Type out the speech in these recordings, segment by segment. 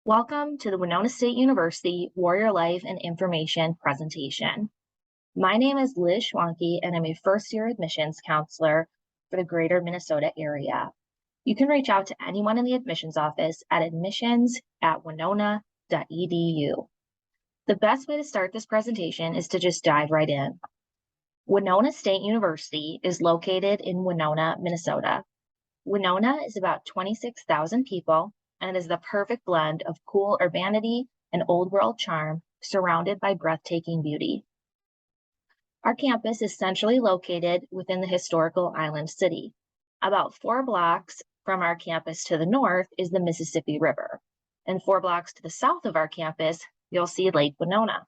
Welcome to the Winona State University Warrior Life and Information Presentation. My name is Liz Schwanke, and I'm a first-year admissions counselor for the greater Minnesota area. You can reach out to anyone in the admissions office at admissions@winona.edu. The best way to start this presentation is to just dive right in. Winona State University is located in Winona, Minnesota. Winona is about 26,000 people, and it is the perfect blend of cool urbanity and old world charm, surrounded by breathtaking beauty. Our campus is centrally located within the historical island city. About 4 blocks from our campus to the north is the Mississippi River, and 4 blocks to the south of our campus, you'll see Lake Winona.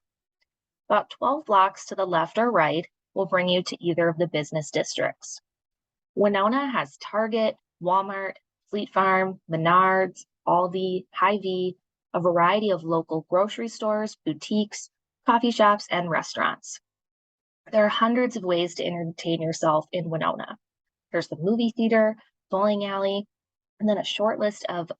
About 12 blocks to the left or right will bring you to either of the business districts. Winona has Target, Walmart, Fleet Farm, Menards, Aldi, Hy-Vee, a variety of local grocery stores, boutiques, coffee shops, and restaurants. There are hundreds of ways to entertain yourself in Winona. There's the movie theater, bowling alley, and then a short list of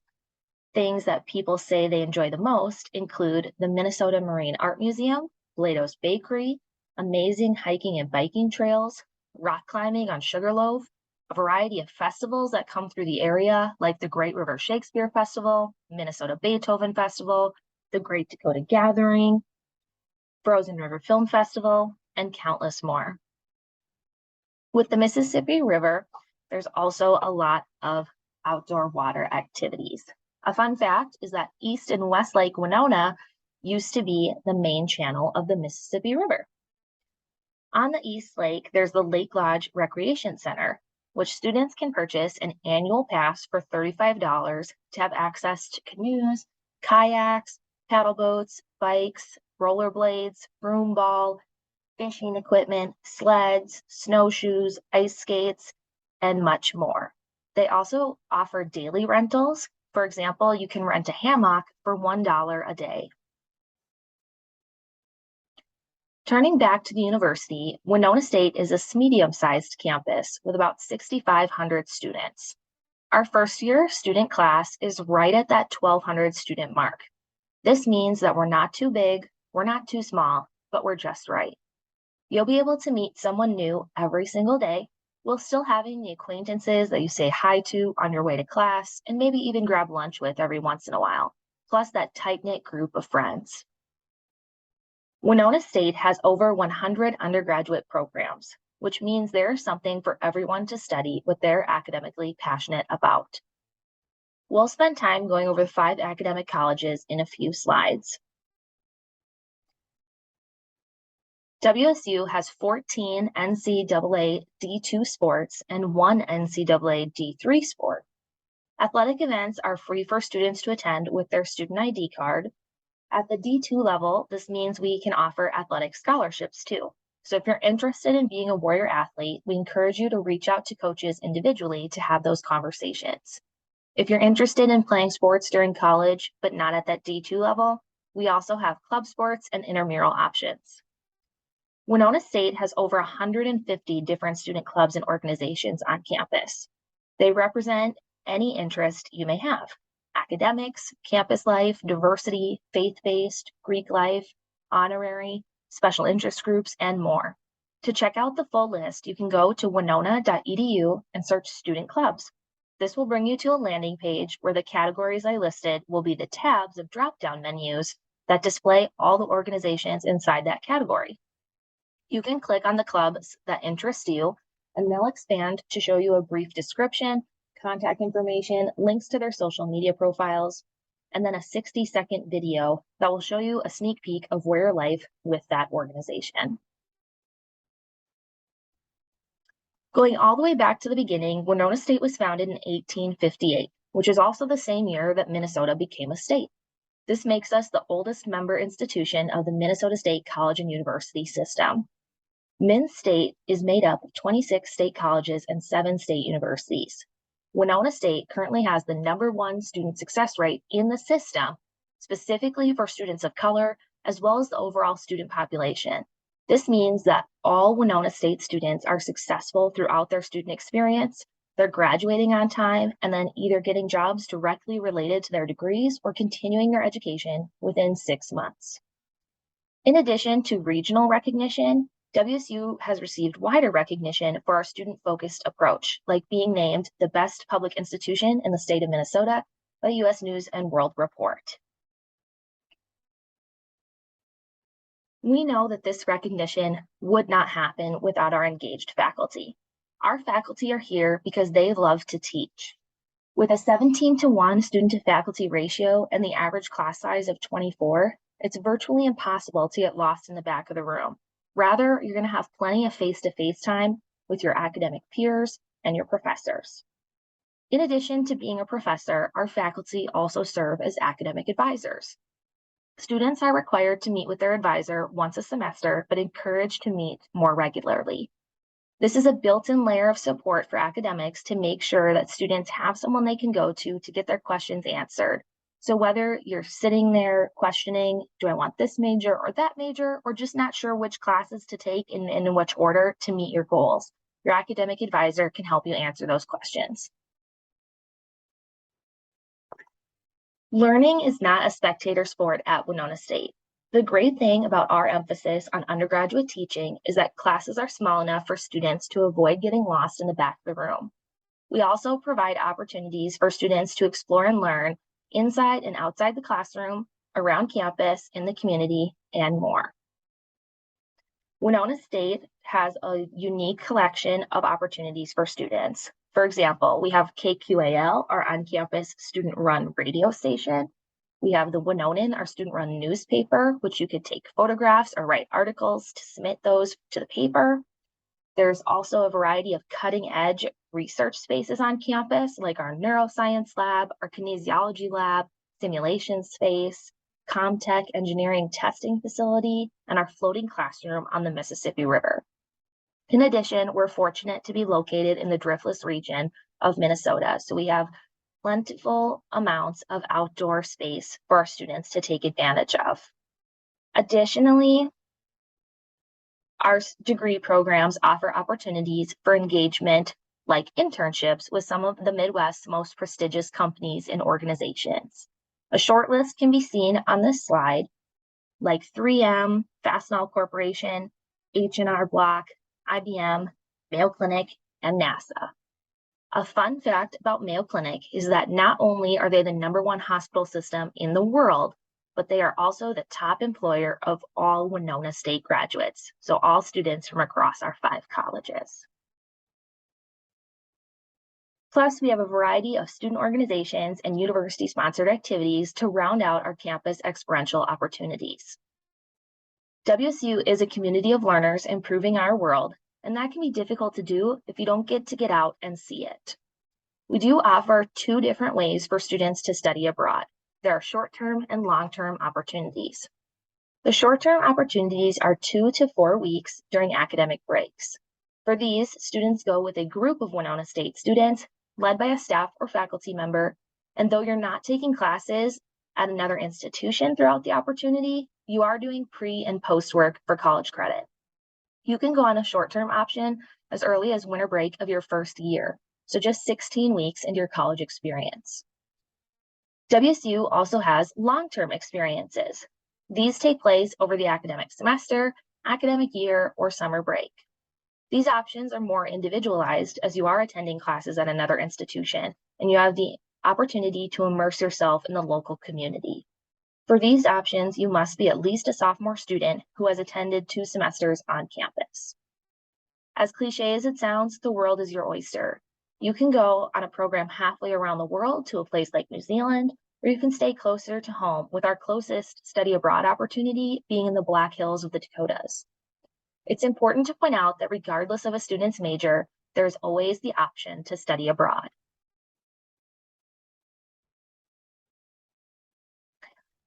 things that people say they enjoy the most include the Minnesota Marine Art Museum, Blado's Bakery, amazing hiking and biking trails, rock climbing on Sugarloaf, a variety of festivals that come through the area, like the Great River Shakespeare Festival, Minnesota Beethoven Festival, the Great Dakota Gathering, Frozen River Film Festival, and countless more. With the Mississippi River, there's also a lot of outdoor water activities. A fun fact is that East and West Lake Winona used to be the main channel of the Mississippi River. On the East Lake, there's the Lake Lodge Recreation Center, which students can purchase an annual pass for $35 to have access to canoes, kayaks, paddle boats, bikes, rollerblades, broomball, fishing equipment, sleds, snowshoes, ice skates, and much more. They also offer daily rentals. For example, you can rent a hammock for $1 a day. Turning back to the university, Winona State is a medium-sized campus with about 6,500 students. Our first-year student class is right at that 1,200 student mark. This means that we're not too big, we're not too small, but we're just right. You'll be able to meet someone new every single day, while still having the acquaintances that you say hi to on your way to class, and maybe even grab lunch with every once in a while, plus that tight-knit group of friends. Winona State has over 100 undergraduate programs, which means there's something for everyone to study what they're academically passionate about. We'll spend time going over the 5 academic colleges in a few slides. WSU has 14 NCAA D2 sports and 1 NCAA D3 sport. Athletic events are free for students to attend with their student ID card. At the D2 level, this means we can offer athletic scholarships too. So if you're interested in being a Warrior athlete, we encourage you to reach out to coaches individually to have those conversations. If you're interested in playing sports during college, but not at that D2 level, we also have club sports and intramural options. Winona State has over 150 different student clubs and organizations on campus. They represent any interest you may have: academics, campus life, diversity, faith-based, Greek life, honorary, special interest groups, and more. To check out the full list, you can go to winona.edu and search student clubs. This will bring you to a landing page where the categories I listed will be the tabs of drop-down menus that display all the organizations inside that category. You can click on the clubs that interest you, and they'll expand to show you a brief description, contact information, links to their social media profiles, and then a 60-second video that will show you a sneak peek of Warrior life with that organization. Going all the way back to the beginning, Winona State was founded in 1858, which is also the same year that Minnesota became a state. This makes us the oldest member institution of the Minnesota State College and University system. Min State is made up of 26 state colleges and 7 state universities. Winona State currently has the #1 student success rate in the system, specifically for students of color, as well as the overall student population. This means that all Winona State students are successful throughout their student experience, They're graduating on time and then either getting jobs directly related to their degrees or continuing their education within 6 months. In addition to regional recognition, WSU has received wider recognition for our student-focused approach, like being named the best public institution in the state of Minnesota by U.S. News and World Report. We know that this recognition would not happen without our engaged faculty. Our faculty are here because they love to teach. With a 17-to-1 student-to-faculty ratio and the average class size of 24, it's virtually impossible to get lost in the back of the room. Rather, you're going to have plenty of face-to-face time with your academic peers and your professors. In addition to being a professor, our faculty also serve as academic advisors. Students are required to meet with their advisor once a semester, but encouraged to meet more regularly. This is a built-in layer of support for academics to make sure that students have someone they can go to get their questions answered. So whether you're sitting there questioning, do I want this major or that major, or just not sure which classes to take and in which order to meet your goals, your academic advisor can help you answer those questions. Learning is not a spectator sport at Winona State. The great thing about our emphasis on undergraduate teaching is that classes are small enough for students to avoid getting lost in the back of the room. We also provide opportunities for students to explore and learn inside and outside the classroom, around campus, in the community, and more. Winona State has a unique collection of opportunities for students. For example, we have KQAL, our on-campus student-run radio station. We have the Winonan, our student-run newspaper, which you could take photographs or write articles to submit those to the paper. There's also a variety of cutting-edge research spaces on campus, like our neuroscience lab, our kinesiology lab, simulation space, Comtech engineering testing facility, and our floating classroom on the Mississippi River. In addition, we're fortunate to be located in the driftless region of Minnesota, so we have plentiful amounts of outdoor space for our students to take advantage of. Additionally, our degree programs offer opportunities for engagement like internships with some of the Midwest's most prestigious companies and organizations. A short list can be seen on this slide, like 3M, Fastenal Corporation, H&R Block, IBM, Mayo Clinic, and NASA. A fun fact about Mayo Clinic is that not only are they the #1 hospital system in the world, but they are also the top employer of all Winona State graduates, so all students from across our 5 colleges. Plus, we have a variety of student organizations and university-sponsored activities to round out our campus experiential opportunities. WSU is a community of learners improving our world, and that can be difficult to do if you don't get to get out and see it. We do offer 2 different ways for students to study abroad. There are short-term and long-term opportunities. The short-term opportunities are 2 to 4 weeks during academic breaks. For these, students go with a group of Winona State students led by a staff or faculty member, and though you're not taking classes at another institution throughout the opportunity, you are doing pre and post work for college credit. You can go on a short-term option as early as winter break of your first year, so just 16 weeks into your college experience. WSU also has long-term experiences. These take place over the academic semester, academic year, or summer break. These options are more individualized as you are attending classes at another institution, and you have the opportunity to immerse yourself in the local community. For these options, you must be at least a sophomore student who has attended 2 semesters on campus. As cliche as it sounds, the world is your oyster. You can go on a program halfway around the world to a place like New Zealand, or you can stay closer to home, with our closest study abroad opportunity being in the Black Hills of the Dakotas. It's important to point out that regardless of a student's major, there's always the option to study abroad.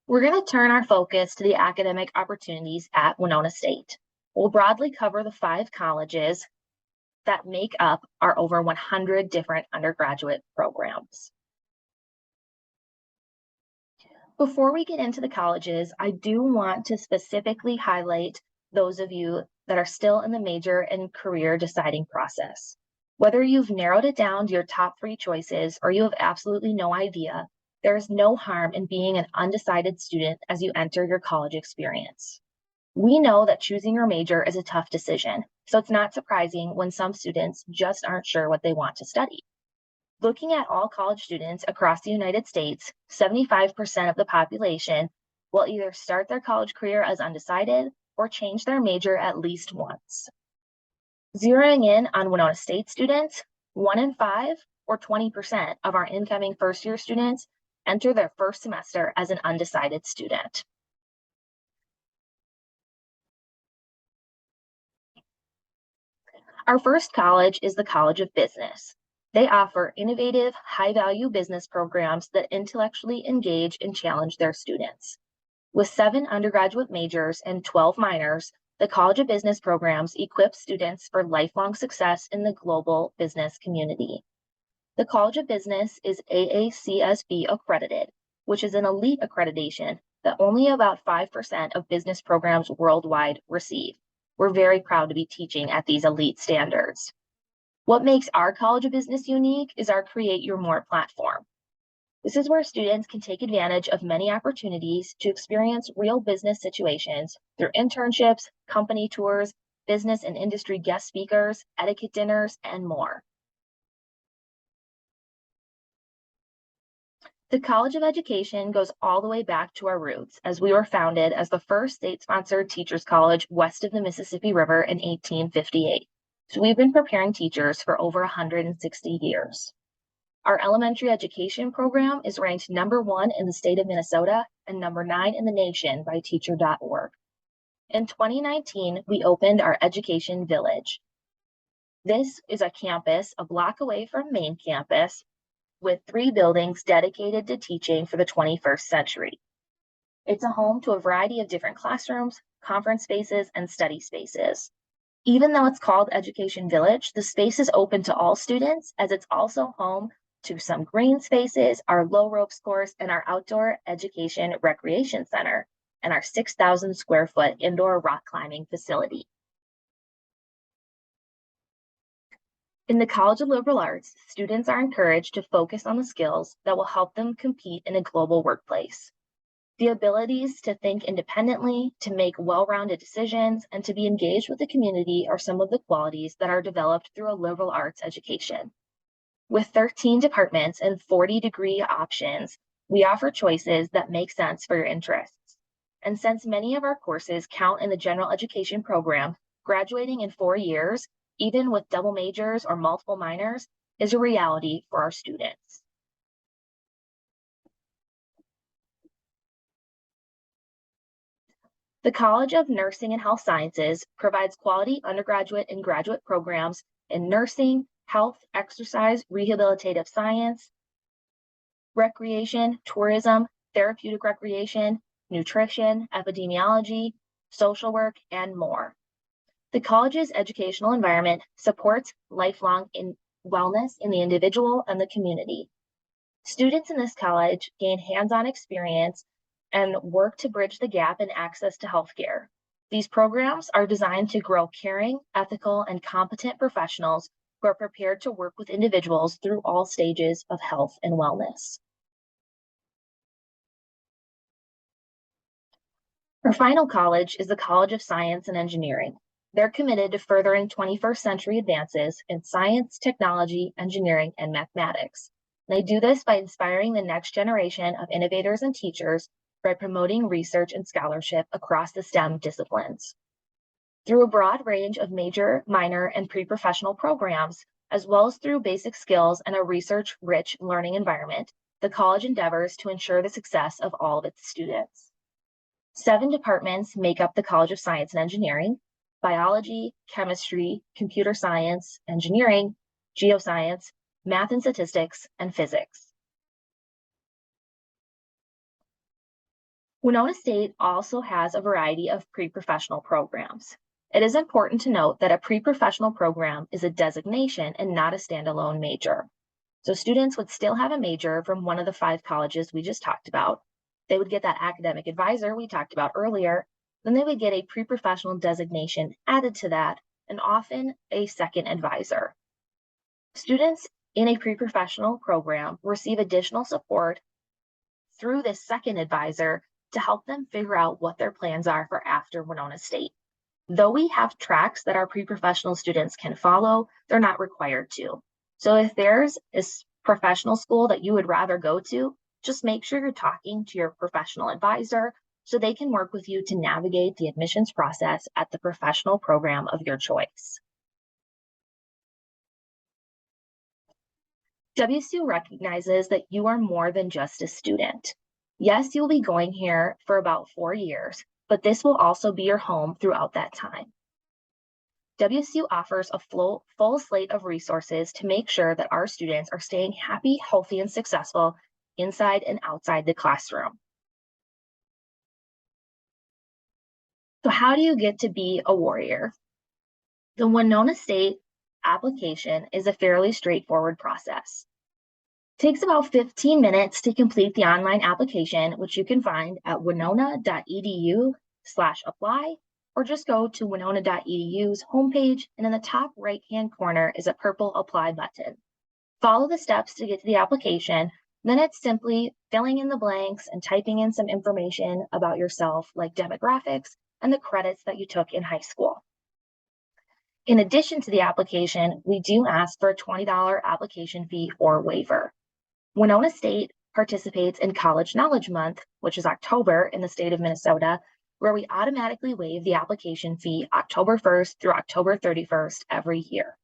We're going to turn our focus to the academic opportunities at Winona State. We'll broadly cover the 5 colleges that make up our over 100 different undergraduate programs. Before we get into the colleges, I do want to specifically highlight those of you that are still in the major and career deciding process. Whether you've narrowed it down to your top 3 choices or you have absolutely no idea, there is no harm in being an undecided student as you enter your college experience. We know that choosing your major is a tough decision, so it's not surprising when some students just aren't sure what they want to study. Looking at all college students across the United States, 75% of the population will either start their college career as undecided or change their major at least once. Zeroing in on Winona State students, 1 in 5 or 20% of our incoming first-year students enter their first semester as an undecided student. Our first college is the College of Business. They offer innovative, high-value business programs that intellectually engage and challenge their students. With 7 undergraduate majors and 12 minors, the College of Business programs equip students for lifelong success in the global business community. The College of Business is AACSB accredited, which is an elite accreditation that only about 5% of business programs worldwide receive. We're very proud to be teaching at these elite standards. What makes our College of Business unique is our Create Your More platform. This is where students can take advantage of many opportunities to experience real business situations through internships, company tours, business and industry guest speakers, etiquette dinners, and more. The College of Education goes all the way back to our roots, as we were founded as the first state-sponsored teachers college west of the Mississippi River in 1858. So we've been preparing teachers for over 160 years. Our elementary education program is ranked #1 in the state of Minnesota and #9 in the nation by teacher.org. In 2019, we opened our Education Village. This is a campus a block away from main campus with 3 buildings dedicated to teaching for the 21st century. It's a home to a variety of different classrooms, conference spaces, and study spaces. Even though it's called Education Village, the space is open to all students as it's also home to some green spaces, our low ropes course, and our outdoor education recreation center, and our 6,000 square foot indoor rock climbing facility. In the College of Liberal Arts, students are encouraged to focus on the skills that will help them compete in a global workplace. The abilities to think independently, to make well-rounded decisions, and to be engaged with the community are some of the qualities that are developed through a liberal arts education. With 13 departments and 40 degree options, we offer choices that make sense for your interests. And since many of our courses count in the general education program, graduating in 4 years, even with double majors or multiple minors, is a reality for our students. The College of Nursing and Health Sciences provides quality undergraduate and graduate programs in nursing, health, exercise, rehabilitative science, recreation, tourism, therapeutic recreation, nutrition, epidemiology, social work, and more. The college's educational environment supports lifelong wellness in the individual and the community. Students in this college gain hands-on experience and work to bridge the gap in access to healthcare. These programs are designed to grow caring, ethical, and competent professionals who are prepared to work with individuals through all stages of health and wellness. Our final college is the College of Science and Engineering. They're committed to furthering 21st century advances in science, technology, engineering, and mathematics. They do this by inspiring the next generation of innovators and teachers by promoting research and scholarship across the STEM disciplines. Through a broad range of major, minor, and pre-professional programs, as well as through basic skills and a research-rich learning environment, the college endeavors to ensure the success of all of its students. 7 departments make up the College of Science and Engineering: biology, chemistry, computer science, engineering, geoscience, math and statistics, and physics. Winona State also has a variety of pre-professional programs. It is important to note that a pre-professional program is a designation and not a standalone major. So students would still have a major from one of the 5 colleges we just talked about. They would get that academic advisor we talked about earlier. Then they would get a pre-professional designation added to that, and often a second advisor. Students in a pre-professional program receive additional support through this second advisor to help them figure out what their plans are for after Winona State. Though we have tracks that our pre-professional students can follow, they're not required to. So if there's a professional school that you would rather go to, just make sure you're talking to your professional advisor so they can work with you to navigate the admissions process at the professional program of your choice. WSU recognizes that you are more than just a student. Yes, you'll be going here for about 4 years, but this will also be your home throughout that time. WSU offers a full slate of resources to make sure that our students are staying happy, healthy, and successful inside and outside the classroom. So how do you get to be a warrior? The Winona State application is a fairly straightforward process. It takes about 15 minutes to complete the online application, which you can find at winona.edu/apply, or just go to winona.edu's homepage, and in the top right-hand corner is a purple apply button. Follow the steps to get to the application, then it's simply filling in the blanks and typing in some information about yourself, like demographics and the credits that you took in high school. In addition to the application, we do ask for a $20 application fee or waiver. Winona State participates in College Knowledge Month, which is October in the state of Minnesota, where we automatically waive the application fee October 1st through October 31st every year.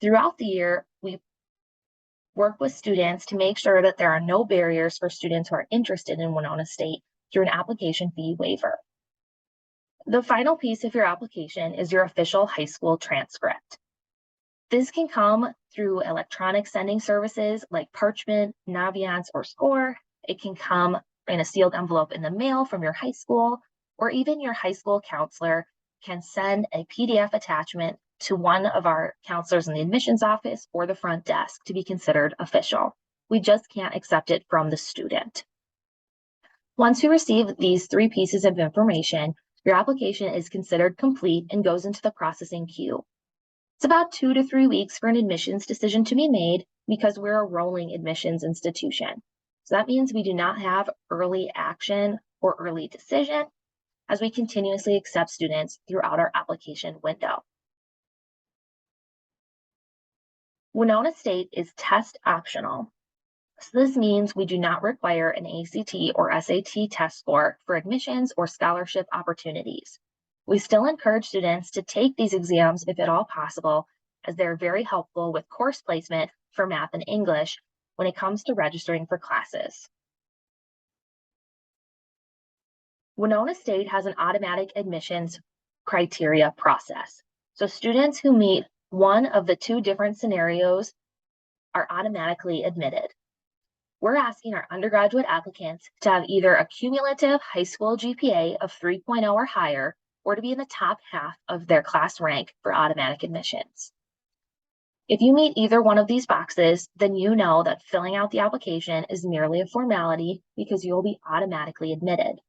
Throughout the year, we work with students to make sure that there are no barriers for students who are interested in Winona State through an application fee waiver. The final piece of your application is your official high school transcript. This can come through electronic sending services like Parchment, Naviance, or Score. It can come in a sealed envelope in the mail from your high school, or even your high school counselor can send a PDF attachment to one of our counselors in the admissions office or the front desk to be considered official. We just can't accept it from the student. Once you receive these 3 pieces of information, your application is considered complete and goes into the processing queue. It's about 2 to 3 weeks for an admissions decision to be made because we're a rolling admissions institution. So that means we do not have early action or early decision as we continuously accept students throughout our application window. Winona State is test optional. So this means we do not require an ACT or SAT test score for admissions or scholarship opportunities. We still encourage students to take these exams if at all possible, as they're very helpful with course placement for math and English when it comes to registering for classes. Winona State has an automatic admissions criteria process. So students who meet one of the 2 different scenarios are automatically admitted. We're asking our undergraduate applicants to have either a cumulative high school GPA of 3.0 or higher, or to be in the top half of their class rank for automatic admissions. If you meet either one of these boxes, then you know that filling out the application is merely a formality because you'll be automatically admitted.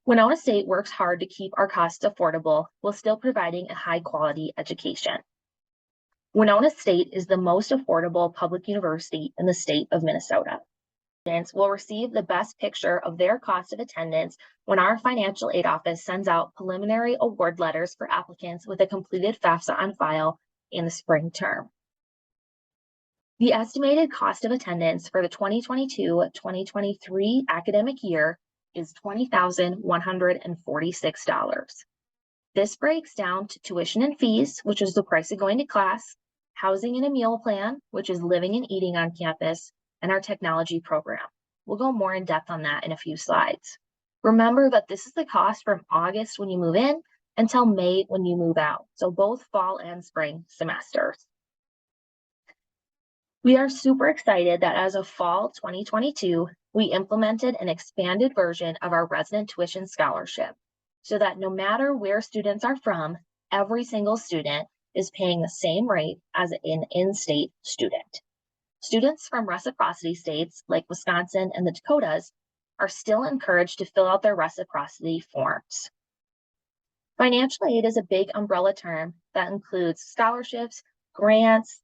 Winona State works hard to keep our costs affordable while still providing a high-quality education. Winona State is the most affordable public university in the state of Minnesota. Students will receive the best picture of their cost of attendance when our financial aid office sends out preliminary award letters for applicants with a completed FAFSA on file in the spring term. The estimated cost of attendance for the 2022-2023 academic year is $20,146. This breaks down to tuition and fees, which is the price of going to class, housing and a meal plan, which is living and eating on campus, and our technology program. We'll go more in depth on that in a few slides. Remember that this is the cost from August when you move in until May when you move out, so both fall and spring semesters. We are super excited that as of fall 2022, we implemented an expanded version of our resident tuition scholarship so that no matter where students are from, every single student is paying the same rate as an in-state student. Students from reciprocity states like Wisconsin and the Dakotas are still encouraged to fill out their reciprocity forms. Financial aid is a big umbrella term that includes scholarships, grants,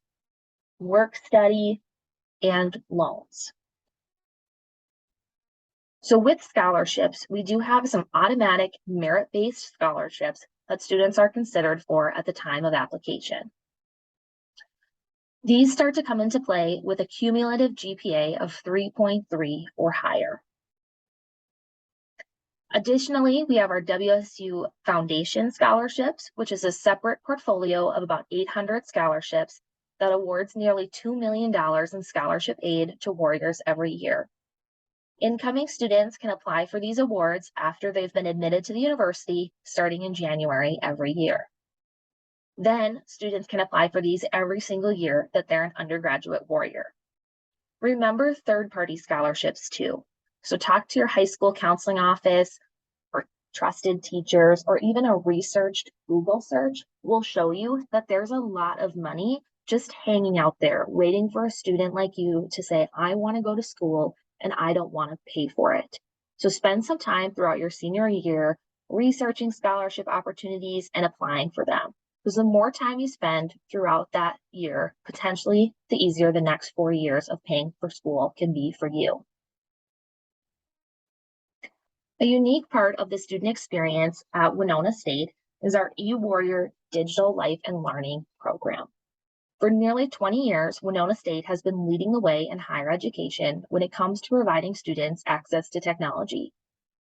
work study, and loans. So with scholarships, we do have some automatic merit-based scholarships that students are considered for at the time of application. These start to come into play with a cumulative GPA of 3.3 or higher. Additionally, we have our WSU Foundation scholarships, which is a separate portfolio of about 800 scholarships that awards nearly $2 million in scholarship aid to warriors every year. Incoming students can apply for these awards after they've been admitted to the university starting in January every year. Then students can apply for these every single year that they're an undergraduate warrior. Remember third-party scholarships too. So talk to your high school counseling office or trusted teachers, or even a researched Google search will show you that there's a lot of money just hanging out there waiting for a student like you to say, I want to go to school and I don't want to pay for it. So spend some time throughout your senior year researching scholarship opportunities and applying for them. Because the more time you spend throughout that year, potentially the easier the next 4 years of paying for school can be for you. A unique part of the student experience at Winona State is our eWarrior Digital Life and Learning program. For nearly 20 years, Winona State has been leading the way in higher education when it comes to providing students access to technology.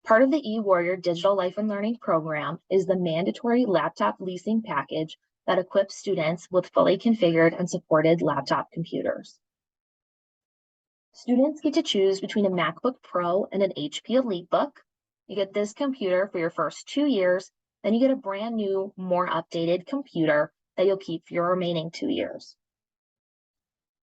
Part of the eWarrior Digital Life and Learning program is the mandatory laptop leasing package that equips students with fully configured and supported laptop computers. Students get to choose between a MacBook Pro and an HP EliteBook. You get this computer for your first 2 years, then you get a brand new, more updated computer that you'll keep for your remaining 2 years.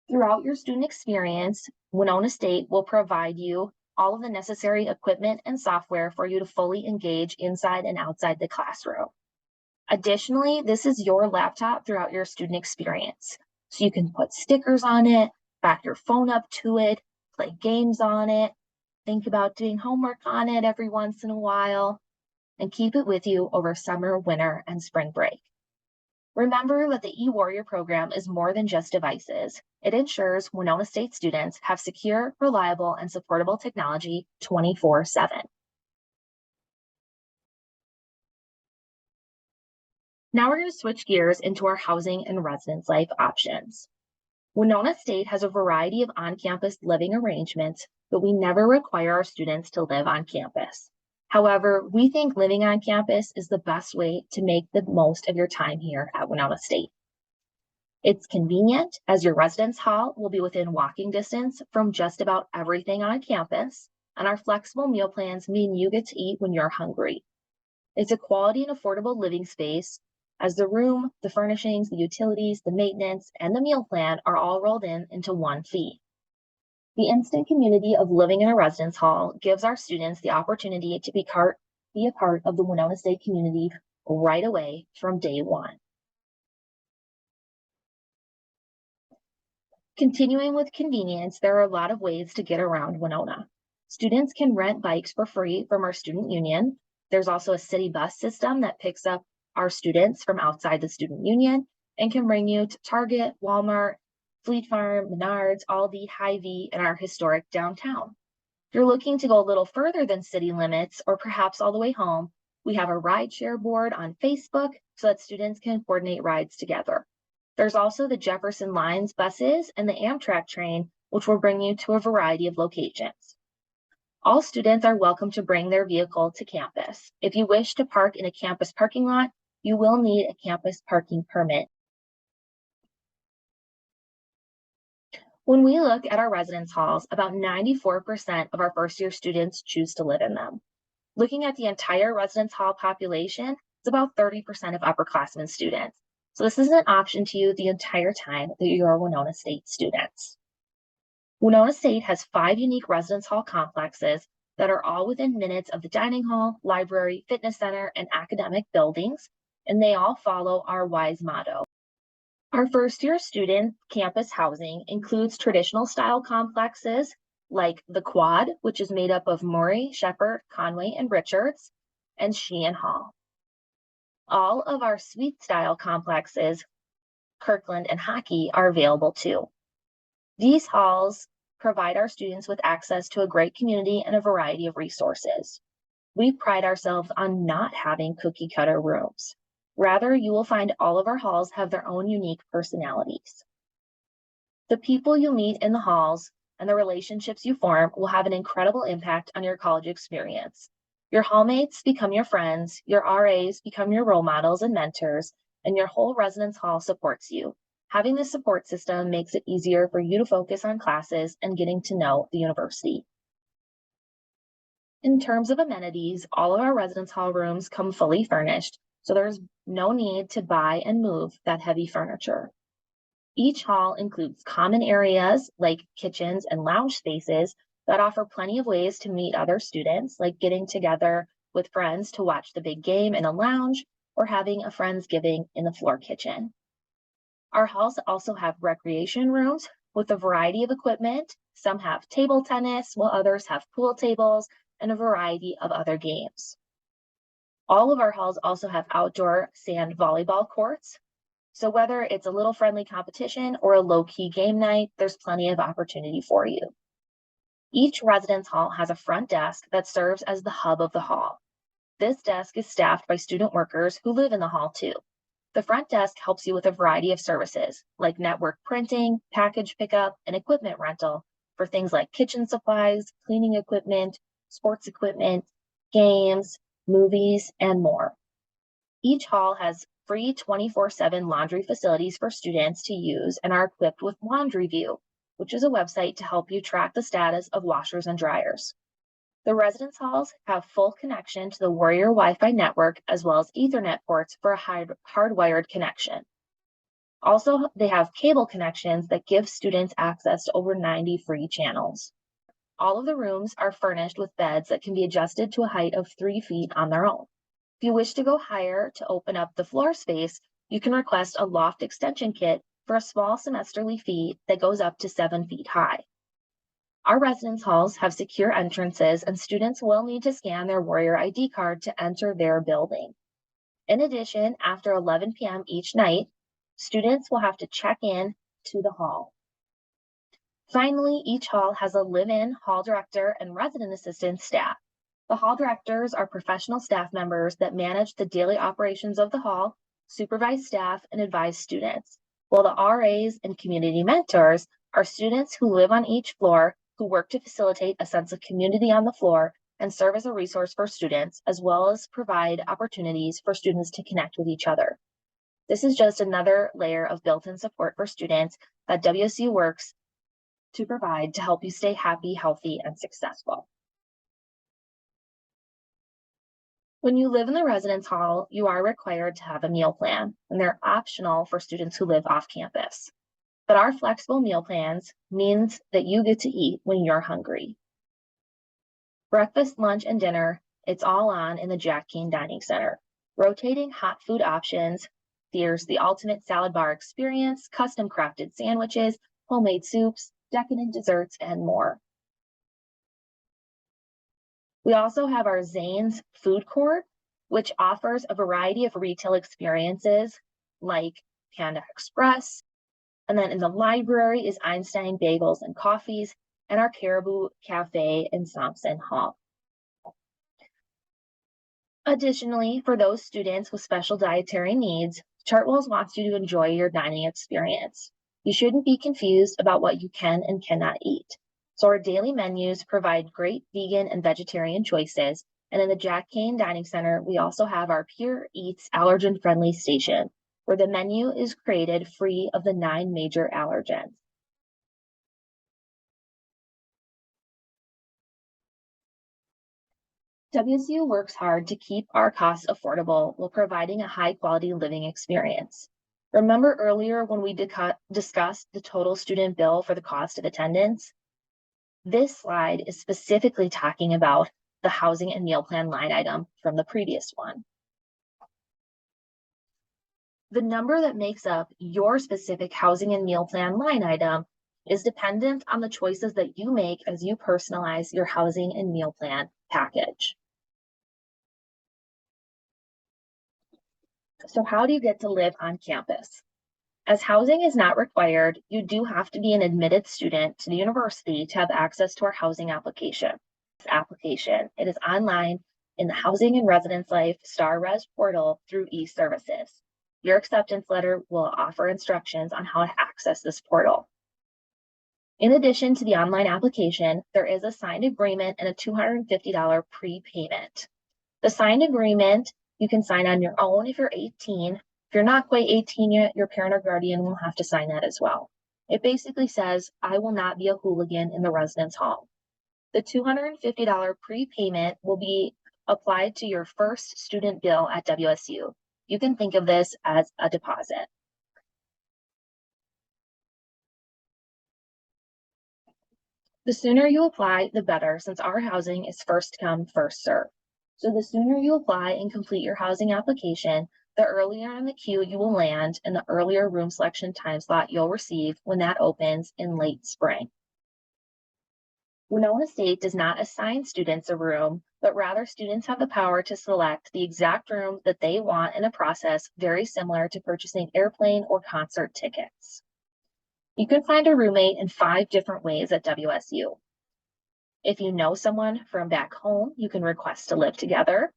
Throughout your student experience, Winona State will provide you all of the necessary equipment and software for you to fully engage inside and outside the classroom. Additionally, this is your laptop throughout your student experience. So you can put stickers on it, back your phone up to it, play games on it, think about doing homework on it every once in a while, and keep it with you over summer, winter, and spring break. Remember that the eWarrior program is more than just devices. It ensures Winona State students have secure, reliable, and supportable technology 24/7. Now we're going to switch gears into our housing and residence life options. Winona State has a variety of on-campus living arrangements, but we never require our students to live on campus. However, we think living on campus is the best way to make the most of your time here at Winona State. It's convenient, as your residence hall will be within walking distance from just about everything on campus, and our flexible meal plans mean you get to eat when you're hungry. It's a quality and affordable living space, as the room, the furnishings, the utilities, the maintenance, and the meal plan are all rolled into one fee. The instant community of living in a residence hall gives our students the opportunity to be a part of the Winona State community right away from day one. Continuing with convenience, there are a lot of ways to get around Winona. Students can rent bikes for free from our student union. There's also a city bus system that picks up our students from outside the student union and can bring you to Target, Walmart, Fleet Farm, Menards, Aldi, Hy-Vee, and our historic downtown. If you're looking to go a little further than city limits, or perhaps all the way home, we have a rideshare board on Facebook so that students can coordinate rides together. There's also the Jefferson Lines buses and the Amtrak train, which will bring you to a variety of locations. All students are welcome to bring their vehicle to campus. If you wish to park in a campus parking lot, you will need a campus parking permit. When we look at our residence halls, about 94% of our first-year students choose to live in them. Looking at the entire residence hall population, it's about 30% of upperclassmen students. So this is an option to you the entire time that you're Winona State students. Winona State has 5 unique residence hall complexes that are all within minutes of the dining hall, library, fitness center, and academic buildings, and they all follow our WISE motto. Our first-year student campus housing includes traditional style complexes like the Quad, which is made up of Murray, Shepherd, Conway, and Richards, and Sheehan Hall. All of our suite style complexes, Kirkland and Hockey, are available too. These halls provide our students with access to a great community and a variety of resources. We pride ourselves on not having cookie cutter rooms. Rather, you will find all of our halls have their own unique personalities. The people you meet in the halls and the relationships you form will have an incredible impact on your college experience. Your hallmates become your friends, your RAs become your role models and mentors, and your whole residence hall supports you. Having this support system makes it easier for you to focus on classes and getting to know the university. In terms of amenities, all of our residence hall rooms come fully furnished, so there's no need to buy and move that heavy furniture. Each hall includes common areas like kitchens and lounge spaces that offer plenty of ways to meet other students, like getting together with friends to watch the big game in a lounge or having a Friendsgiving in the floor kitchen. Our halls also have recreation rooms with a variety of equipment. Some have table tennis, while others have pool tables and a variety of other games. All of our halls also have outdoor sand volleyball courts. So whether it's a little friendly competition or a low-key game night, there's plenty of opportunity for you. Each residence hall has a front desk that serves as the hub of the hall. This desk is staffed by student workers who live in the hall too. The front desk helps you with a variety of services like network printing, package pickup, and equipment rental for things like kitchen supplies, cleaning equipment, sports equipment, games, movies, and more. Each hall has free 24/7 laundry facilities for students to use and are equipped with Laundry View, which is a website to help you track the status of washers and dryers. The residence halls have full connection to the Warrior Wi-Fi network as well as Ethernet ports for a hardwired connection. Also, they have cable connections that give students access to over 90 free channels. All of the rooms are furnished with beds that can be adjusted to a height of 3 feet on their own. If you wish to go higher to open up the floor space, you can request a loft extension kit for a small semesterly fee that goes up to 7 feet high. Our residence halls have secure entrances and students will need to scan their Warrior ID card to enter their building. In addition, after 11 p.m. each night, students will have to check in to the hall. Finally, each hall has a live-in hall director and resident assistant staff. The hall directors are professional staff members that manage the daily operations of the hall, supervise staff, and advise students, while the RAs and community mentors are students who live on each floor who work to facilitate a sense of community on the floor and serve as a resource for students, as well as provide opportunities for students to connect with each other. This is just another layer of built-in support for students that WSU works to provide to help you stay happy, healthy, and successful. When you live in the residence hall, you are required to have a meal plan, and they're optional for students who live off campus. But our flexible meal plans means that you get to eat when you're hungry. Breakfast, lunch, and dinner, it's all on in the Jack Keane Dining Center. Rotating hot food options, there's the ultimate salad bar experience, custom crafted sandwiches, homemade soups, decadent desserts, and more. We also have our Zane's food court, which offers a variety of retail experiences like Panda Express. And then in the library is Einstein Bagels and Coffees and our Caribou Cafe in Thompson Hall. Additionally, for those students with special dietary needs, Chartwells wants you to enjoy your dining experience. You shouldn't be confused about what you can and cannot eat. So our daily menus provide great vegan and vegetarian choices. And in the Jack Keane Dining Center, we also have our Pure Eats allergen-friendly station, where the menu is created free of the 9 major allergens. WSU works hard to keep our costs affordable while providing a high-quality living experience. Remember earlier when we discussed the total student bill for the cost of attendance? This slide is specifically talking about the housing and meal plan line item from the previous one. The number that makes up your specific housing and meal plan line item is dependent on the choices that you make as you personalize your housing and meal plan package. So how do you get to live on campus? As housing is not required, you do have to be an admitted student to the university to have access to our housing application. It is online in the Housing and Residence Life Star Res portal through e-services. Your acceptance letter will offer instructions on how to access this portal. In addition to the online application, there is a signed agreement and a $250 prepayment. The signed agreement you can sign on your own if you're 18. If you're not quite 18 yet, your parent or guardian will have to sign that as well. It basically says, I will not be a hooligan in the residence hall. The $250 prepayment will be applied to your first student bill at WSU. You can think of this as a deposit. The sooner you apply, the better, since our housing is first come, first serve. So the sooner you apply and complete your housing application, the earlier in the queue you will land and the earlier room selection time slot you'll receive when that opens in late spring. Winona State does not assign students a room, but rather students have the power to select the exact room that they want in a process very similar to purchasing airplane or concert tickets. You can find a roommate in 5 different ways at WSU. If you know someone from back home, you can request to live together.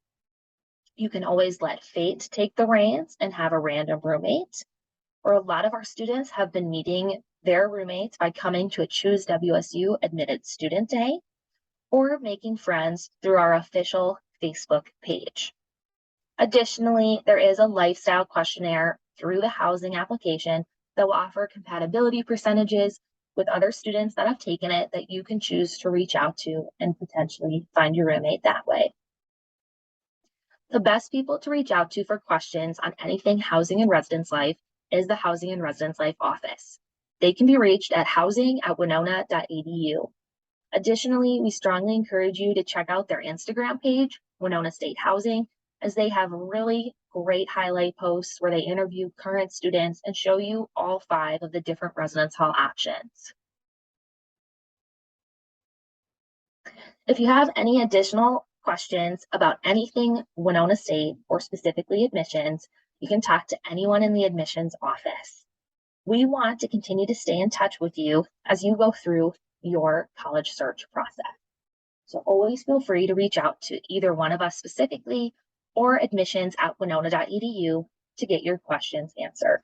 You can always let fate take the reins and have a random roommate. Or a lot of our students have been meeting their roommates by coming to a Choose WSU Admitted Student Day or making friends through our official Facebook page. Additionally, there is a lifestyle questionnaire through the housing application that will offer compatibility percentages with other students that have taken it that you can choose to reach out to and potentially find your roommate that way. The best people to reach out to for questions on anything housing and residence life is the Housing and Residence Life office. They can be reached at housing@winona.edu. Additionally, we strongly encourage you to check out their Instagram page, Winona State Housing, as they have really great highlight posts where they interview current students and show you all 5 of the different residence hall options. If you have any additional questions about anything Winona State or specifically admissions, you can talk to anyone in the admissions office. We want to continue to stay in touch with you as you go through your college search process. So always feel free to reach out to either one of us specifically or admissions@winona.edu to get your questions answered.